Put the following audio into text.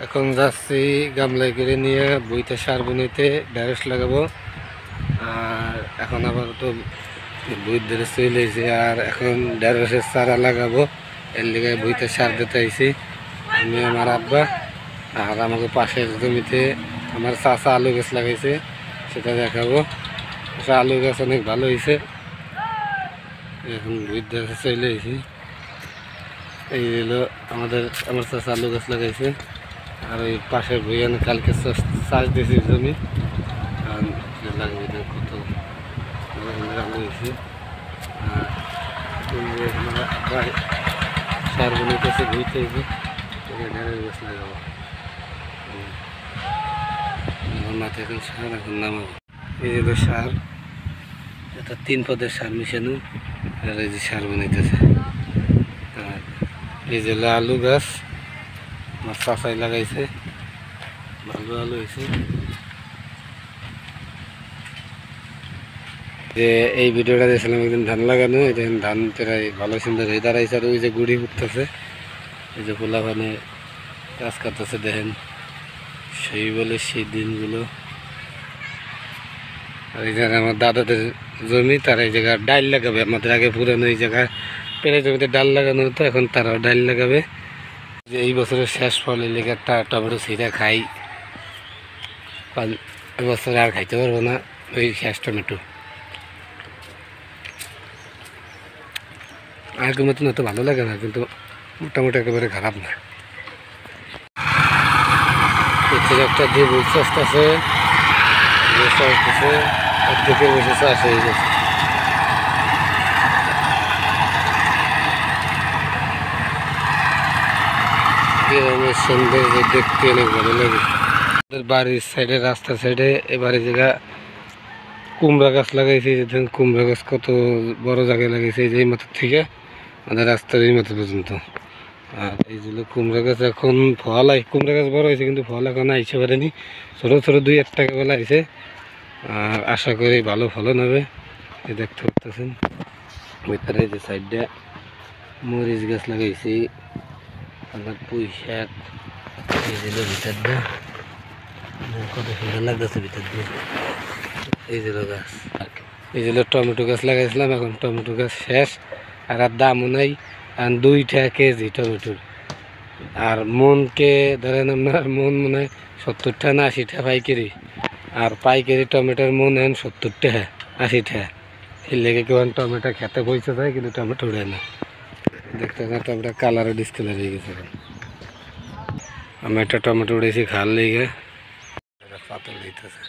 এখন যাচ্ছি গামলায় করে নিয়ে বইতে সার বুনিতে ঢেঁড়স লাগাবো। আর এখন আবার তো বই ধরে চলেছে, আর এখন ঢেঁড়সের চারা লাগাবো। এর লিগে বইতে সার দিতে আইছি আমি, আমার আব্বা। আর আমাকে পাশের জমিতে আমার চাচা আলু গাছ লাগাইছে, সেটা দেখাবো। আলু গাছ অনেক ভালো হয়েছে। এখন বই ধরে চলে আইছি। এই হলো আমার চাচা আলু গাছ লাগাইছে। আর ওই পাশের ভুইয়ানে কালকে চাষ দিয়েছি জমি, লাগবে কত আলু হয়েছে। আর সার বনিতেছে ঘুরতে হয়েছে, ঢেঁড়স গাছ লাগাবো। মাঠে এখন সার এখন নামাবো। এই যে সার, এটা 3 পদের সার মিশানো। আর এই যে সার বানাইতেছে। আর এই যে আলু গাছ আমার চাচাই লাগাইছে, ভালো আলু হয়েছে। যে এই ভিডিওটা দিয়েছিলাম একদিন ধান লাগানো, এই দেখেন ধান প্রায় ভালো সুন্দর হয়ে দাঁড়াইছে। আর ওই যে গুড়ি উঠতেছে, এই যে পোলা পানে কাজ করতেছে দেখেন, সেই বলে সেই দিনগুলো। আর এই জায়গায় আমার দাদাদের জমি, তারা এই জায়গায় ডাল লাগাবে। আমাদের আগে পুরানো এই জায়গায় পেরে জমিতে ডাল লাগানো হতো, এখন তারাও ডাল লাগাবে। যে এই বছরের শেষ ফল, এই লেগে একটা টমেটো ছিঁড়া খাই, এবছরে আর খাইতে পারবো না ওই শেষ টমেটো। আগের মতন এত ভালো লাগে না, কিন্তু মোটামুটি একেবারে খারাপ না। একটা দিয়ে বই চাষ আছে, অর্ধেকের বেশি চাষ হয়ে গেছে। গ্রামের সৌন্দর্য দেখতে অনেক ভালো লাগে। বাড়ির সাইডে, রাস্তার সাইডে এবারে জায়গা কুমড়া গাছ লাগাইছে। কুমড়া গাছ কত বড় জায়গায় লাগাইছে, এই মাথার থেকে আমাদের রাস্তার এই মাথা পর্যন্ত। আর এই যে কুমড়া গাছ এখন ফল কুমড়া গাছ বড় হয়েছে, কিন্তু ফল এখন আইসে পারেনি। ছোটো ছোটো 2-1 টাকা বেলা আইছে। আর আশা করি ভালো ফলন হবে। এই দেখতে পাচ্ছেন ভিতরে যে সাইডটা মরিচ গাছ লাগাইছি, আমার পুঁই শাক। এই যে ভিতরটা কত সুন্দর লাগতেছে ভিতর দিয়ে। এই যে গাছ, এই যে টমেটো গাছ লাগাইছিলাম, এখন টমেটো গাছ শেষ। আর দামও নাই, আর 2 টাকা কেজি টমেটোর। আর মনকে ধরেন আপনার মন মনে হয় 70 টাকা না 80 টাকা পাইকারি। আর পাইকারি টমেটোর মন এখন 70 টাকা 80 টাকা। এর লেগে কেউ টমেটো খেতে পয়সা যায়, কিন্তু টমেটো উড়ে না। দেখতে টমেটো কালারও ডিসকালার হয়ে গেছে। আমি একটা টমেটো উড়েছি খাওয়ার লেগে, পাতল দিতেছে।